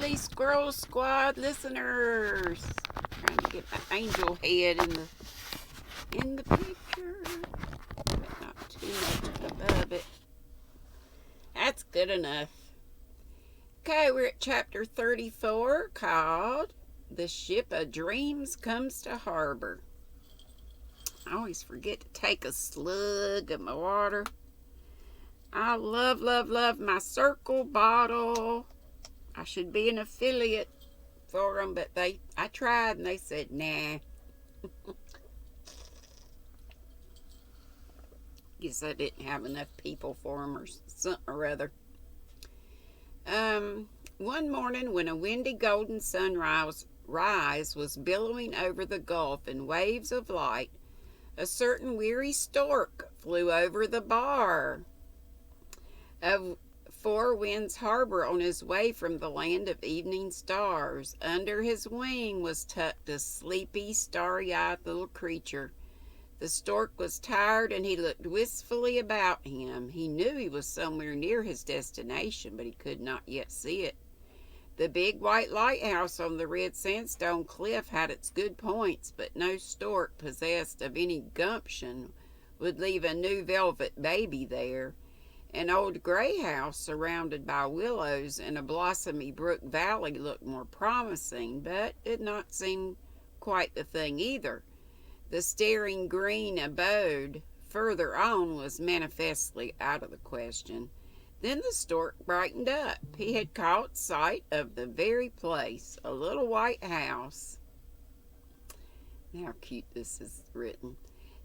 lovely Squirrel Squad listeners. Trying to get my angel head in the picture, but not too much above it. That's good enough. Okay, we're at chapter 34 called The Ship of Dreams Comes to Harbor. I always forget to take a slug of my water. I love my Circle bottle. I should be an affiliate for them, but I tried and they said, nah. Guess I didn't have enough people for them or something or other. One morning when a windy golden sunrise was billowing over the gulf in waves of light, a certain weary stork flew over the bar of Four Winds Harbor on his way from the land of evening stars. Under his wing was tucked a sleepy, starry-eyed little creature. The stork was tired and he looked wistfully about him. He knew he was somewhere near his destination, but he could not yet see it. The big white lighthouse on the red sandstone cliff had its good points, but no stork possessed of any gumption would leave a new velvet baby there. An old gray house surrounded by willows in a blossomy brook valley looked more promising, but did not seem quite the thing either. The staring green abode further on was manifestly out of the question. Then the stork brightened up. He had caught sight of the very place, a little white house. How cute this is written.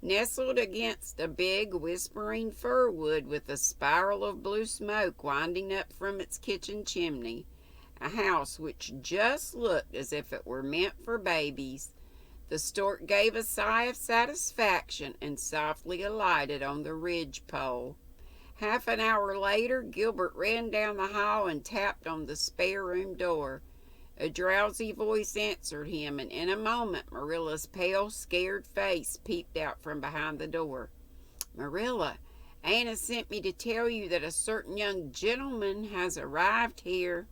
Nestled against a big whispering fir wood with a spiral of blue smoke winding up from its kitchen chimney. A house which just looked as if it were meant for babies. The stork gave a sigh of satisfaction and softly alighted on the ridgepole. Half an hour later, Gilbert ran down the hall and tapped on the spare room door. A drowsy voice answered him, and in a moment Marilla's pale, scared face peeped out from behind the door. "Marilla, Anna sent me to tell you that a certain young gentleman has arrived here.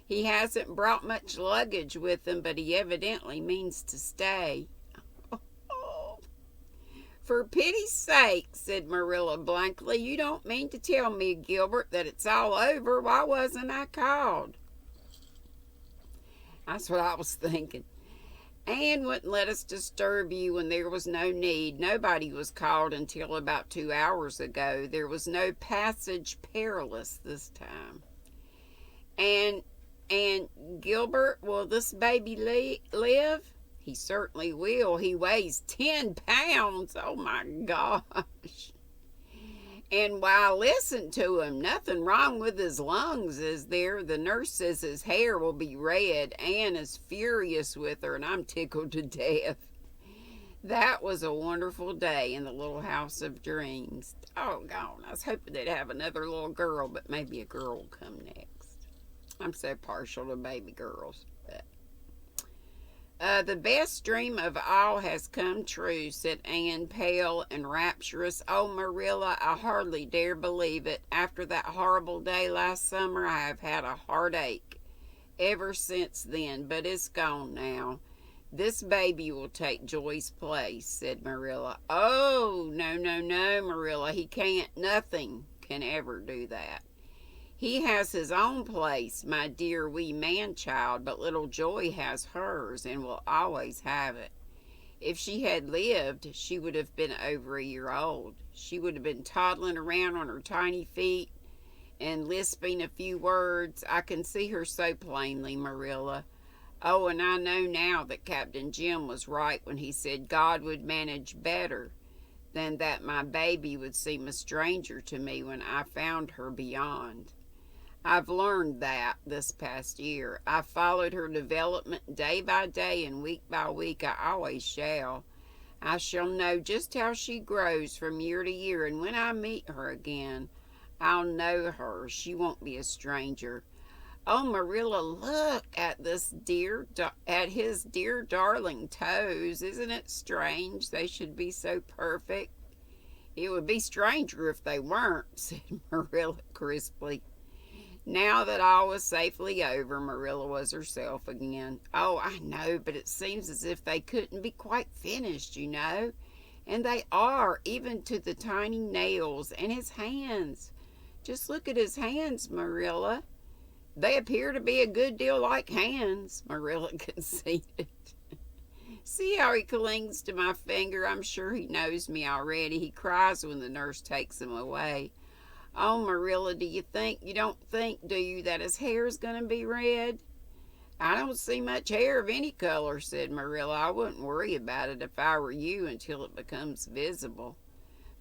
He hasn't brought much luggage with him, but he evidently means to stay." "Oh, for pity's sake," said Marilla blankly, "you don't mean to tell me, Gilbert, that it's all over? Why wasn't I called?" "That's what I was thinking. Anne wouldn't let us disturb you when there was no need. Nobody was called until about 2 hours ago. There was no passage perilous this time." And Gilbert, will this baby live?" "He certainly will. He weighs 10 pounds. Oh my gosh. And why, listen to him. Nothing wrong with his lungs, is there? The nurse says his hair will be red. Anne is furious with her, and I'm tickled to death." That was a wonderful day in the little house of dreams. Doggone, I was hoping they'd have another little girl, but maybe a girl will come next. I'm so partial to baby girls. "The best dream of all has come true," said Anne, pale and rapturous. "Oh, Marilla, I hardly dare believe it. After that horrible day last summer, I have had a heartache ever since then, but it's gone now. This baby will take Joy's place," said Marilla. "Oh, no, Marilla, he can't. Nothing can ever do that. He has his own place, my dear wee man-child, but little Joy has hers and will always have it. If she had lived, she would have been over a year old. She would have been toddling around on her tiny feet and lisping a few words. I can see her so plainly, Marilla. Oh, and I know now that Captain Jim was right when he said God would manage better than that my baby would seem a stranger to me when I found her beyond. I've learned that this past year. I've followed her development day by day and week by week. I always shall. I shall know just how she grows from year to year, and when I meet her again, I'll know her. She won't be a stranger. Oh, Marilla, look at his dear darling toes. Isn't it strange they should be so perfect?" "It would be stranger if they weren't," said Marilla crisply. Now that all was safely over, Marilla was herself again. Oh, I know, but it seems as if they couldn't be quite finished, you know. And they are, even to the tiny nails and his hands. Just look at his hands, Marilla. They appear to be a good deal like hands, Marilla conceded. See how he clings to my finger? I'm sure he knows me already. He cries when the nurse takes him away. Oh, Marilla, you don't think, do you, that his hair's going to be red? I don't see much hair of any color, said Marilla. I wouldn't worry about it if I were you until it becomes visible.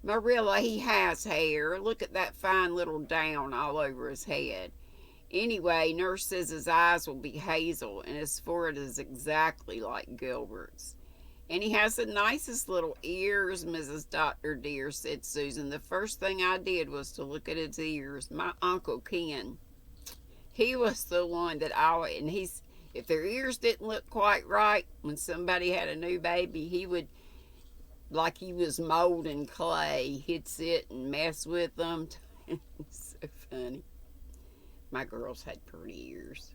Marilla, he has hair. Look at that fine little down all over his head. Anyway, Nurse says his eyes will be hazel and his forehead is exactly like Gilbert's. And he has the nicest little ears, Mrs. Dr. Dear, said Susan. The first thing I did was to look at his ears. My Uncle Ken, he was the one that always, and if their ears didn't look quite right when somebody had a new baby, he would, like he was molding clay, he'd sit and mess with them. So funny. My girls had pretty ears.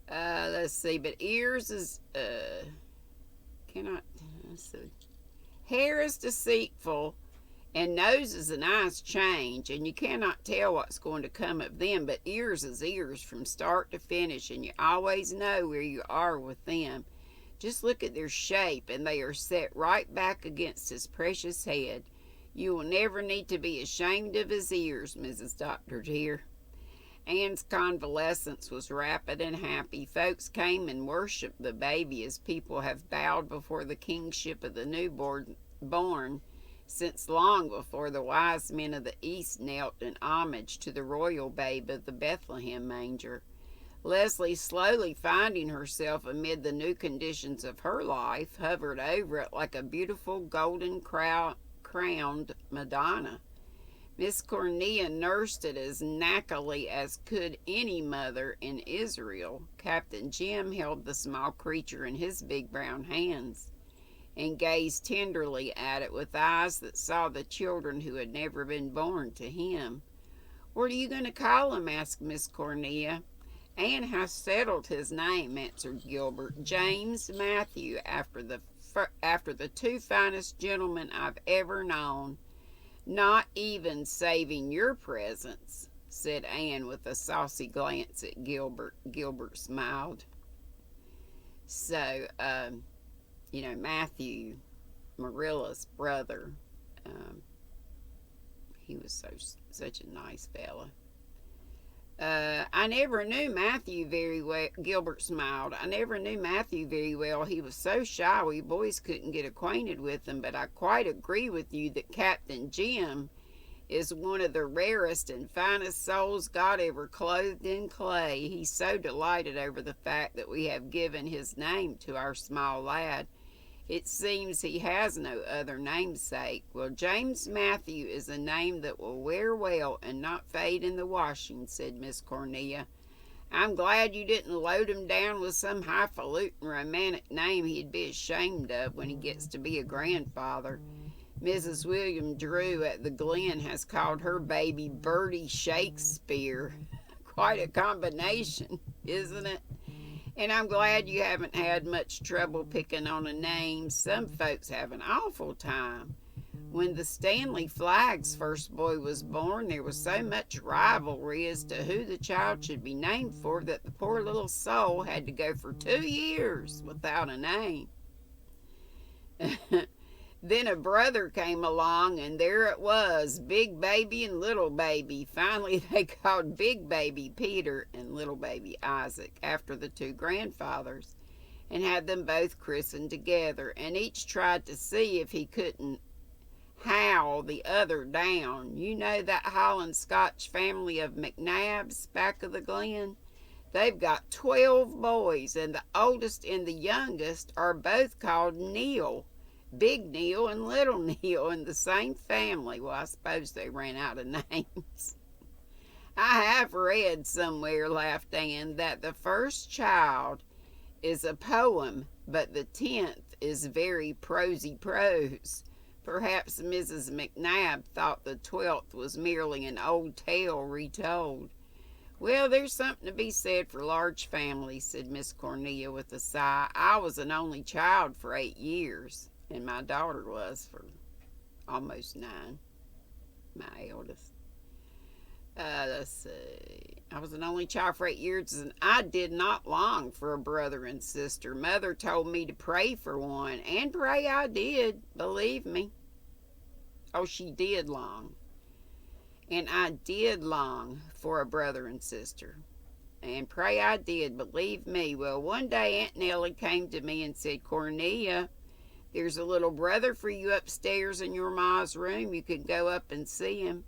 Let's see, but ears is, let's see. Hair is deceitful, and noses and eyes change, and you cannot tell what's going to come of them, but ears is ears from start to finish, and you always know where you are with them. Just look at their shape, and they are set right back against his precious head. You will never need to be ashamed of his ears, Mrs. Dr. Dear. Anne's convalescence was rapid and happy. Folks came and worshipped the baby as people have bowed before the kingship of the newborn since long before the wise men of the East knelt in homage to the royal babe of the Bethlehem manger. Leslie, slowly finding herself amid the new conditions of her life, hovered over it like a beautiful golden-crowned Madonna. Miss Cornelia nursed it as knackily as could any mother in Israel. Captain Jim held the small creature in his big brown hands and gazed tenderly at it with eyes that saw the children who had never been born to him. "What are you going to call him?" asked Miss Cornelia. "Anne has settled his name," answered Gilbert. "James Matthew, after the two finest gentlemen I've ever known. Not even saving your presence," said Anne with a saucy glance at Gilbert. Gilbert smiled. So, Matthew, Marilla's brother, he was such a nice fella. I never knew Matthew very well. Gilbert smiled. "I never knew Matthew very well. He was so shy we boys couldn't get acquainted with him, but I quite agree with you that Captain Jim is one of the rarest and finest souls God ever clothed in clay. He's so delighted over the fact that we have given his name to our small lad. It seems he has no other namesake. Well, James Matthew is a name that will wear well and not fade in the washing," said Miss Cornelia. "I'm glad you didn't load him down with some highfalutin romantic name he'd be ashamed of when he gets to be a grandfather. Mrs. William Drew at the Glen has called her baby Bertie Shakespeare. Quite a combination, isn't it? And I'm glad you haven't had much trouble picking on a name. Some folks have an awful time. When the Stanley Flagg's first boy was born, there was so much rivalry as to who the child should be named for that the poor little soul had to go for 2 years without a name. Then a brother came along, and there it was, Big Baby and Little Baby. Finally, they called Big Baby Peter and Little Baby Isaac after the two grandfathers, and had them both christened together, and each tried to see if he couldn't howl the other down. You know that Highland Scotch family of McNabbs back of the Glen? They've got 12 boys, and the oldest and the youngest are both called Neil. Big Neil and Little Neil in the same family. Well, I suppose they ran out of names. I have read somewhere, laughed Anne, that the first child is a poem, but the 10th is very prosy prose. Perhaps Mrs. McNabb thought the 12th was merely an old tale retold. Well, there's something to be said for large families, said Miss Cornelia with a sigh. I was an only child for 8 years, and my daughter was for almost 9, my eldest. Let's see. I was an only child for 8 years, and I did not long for a brother and sister. Mother told me to pray for one, and pray I did, believe me. Oh, she did long. And I did long for a brother and sister. And pray I did, believe me. Well, one day Aunt Nellie came to me and said, Cornelia, there's a little brother for you upstairs in your ma's room. You can go up and see him.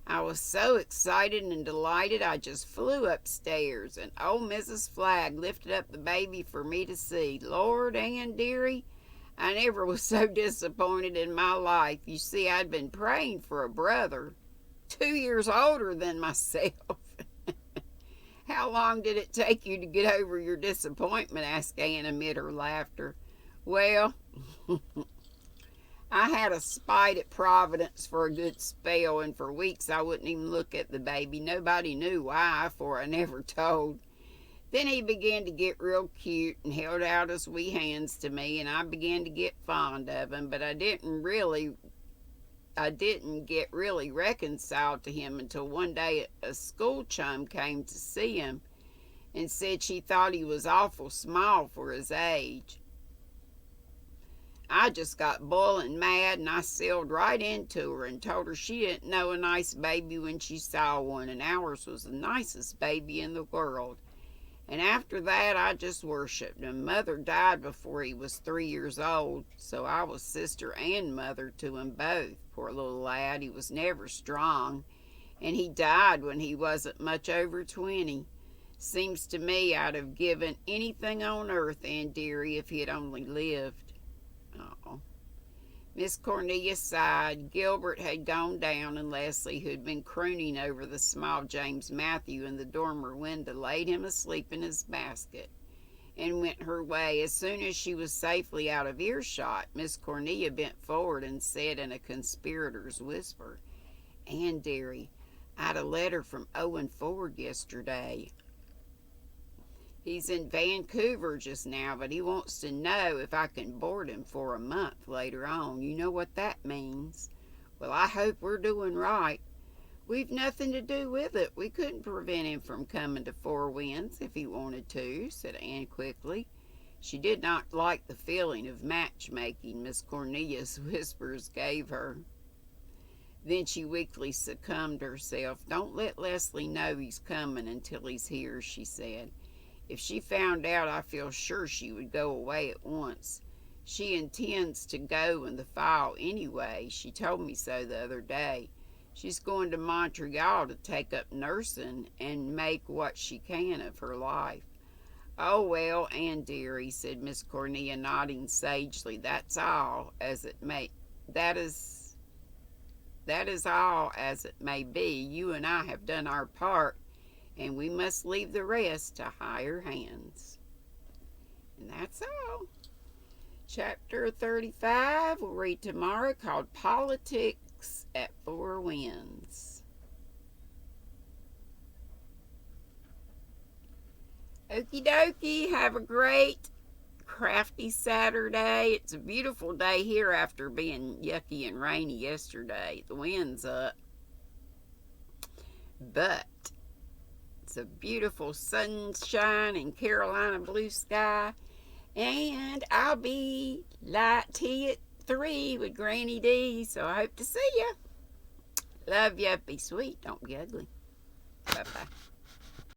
I was so excited and delighted I just flew upstairs, and old Mrs. Flagg lifted up the baby for me to see. Lord, Ann dearie, I never was so disappointed in my life. You see, I'd been praying for a brother 2 years older than myself. How long did it take you to get over your disappointment? Asked Ann amid her laughter. Well, I had a spite at Providence for a good spell, and for weeks I wouldn't even look at the baby. Nobody knew why, for I never told. Then he began to get real cute and held out his wee hands to me, and I began to get fond of him, but I didn't get really reconciled to him until one day a school chum came to see him and said she thought he was awful small for his age. I just got boiling mad, and I sailed right into her and told her she didn't know a nice baby when she saw one, and ours was the nicest baby in the world. And after that, I just worshipped him. Mother died before he was 3 years old, so I was sister and mother to him both. Poor little lad, he was never strong, and he died when he wasn't much over 20. Seems to me I'd have given anything on earth, Aunt dearie, if he had only lived. Oh. Miss Cornelia sighed. Gilbert had gone down, and Leslie, who had been crooning over the small James Matthew in the dormer window, laid him asleep in his basket and went her way. As soon as she was safely out of earshot, Miss Cornelia bent forward and said in a conspirator's whisper, Ann dearie, I'd a letter from Owen Ford yesterday. He's in Vancouver just now, but he wants to know if I can board him for a month later on. You know what that means. Well, I hope we're doing right. We've nothing to do with it. We couldn't prevent him from coming to Four Winds if he wanted to, said Anne quickly. She did not like the feeling of matchmaking Miss Cornelia's whispers gave her. Then she weakly succumbed herself. Don't let Leslie know he's coming until he's here, she said. If she found out, I feel sure she would go away at once. She intends to go in the fall anyway. She told me so the other day. She's going to Montreal to take up nursing and make what she can of her life. Oh, well, Ann dearie, said Miss Cornelia, nodding sagely, that is all as it may be. You and I have done our part, and we must leave the rest to higher hands. And that's all. Chapter 35 we'll read tomorrow, called Politics at Four Winds. Okie dokie, have a great crafty Saturday. It's a beautiful day here after being yucky and rainy yesterday. The wind's up. But it's a beautiful sunshine and Carolina blue sky. And I'll be light tea at 3 with GrannyDee, so I hope to see you. Love you. Be sweet. Don't be ugly. Bye-bye.